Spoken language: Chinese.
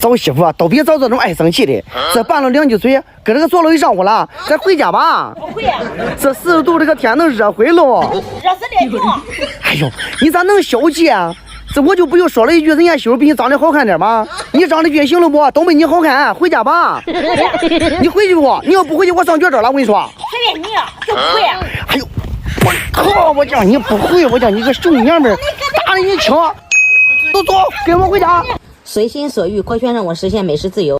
找媳妇都别找这种爱生气的。这拌了2斤水，搁这个坐了一上午了，咱回家吧。不会啊，这40度这个天能热毁喽。热死烈酒。哎呦，你咋能消气啊？这我就不又说了一句，人家媳妇比你长得好看点吗？你长得越行了不？都没你好看。回家吧。你回去不？你要不回去，我上绝招了。我跟你说。随便你啊，就不会啊。哎呦，我靠！我叫你不会，我叫你个熊娘们儿，打的你轻。走，跟我回家。随心所欲，科学让我实现美食自由。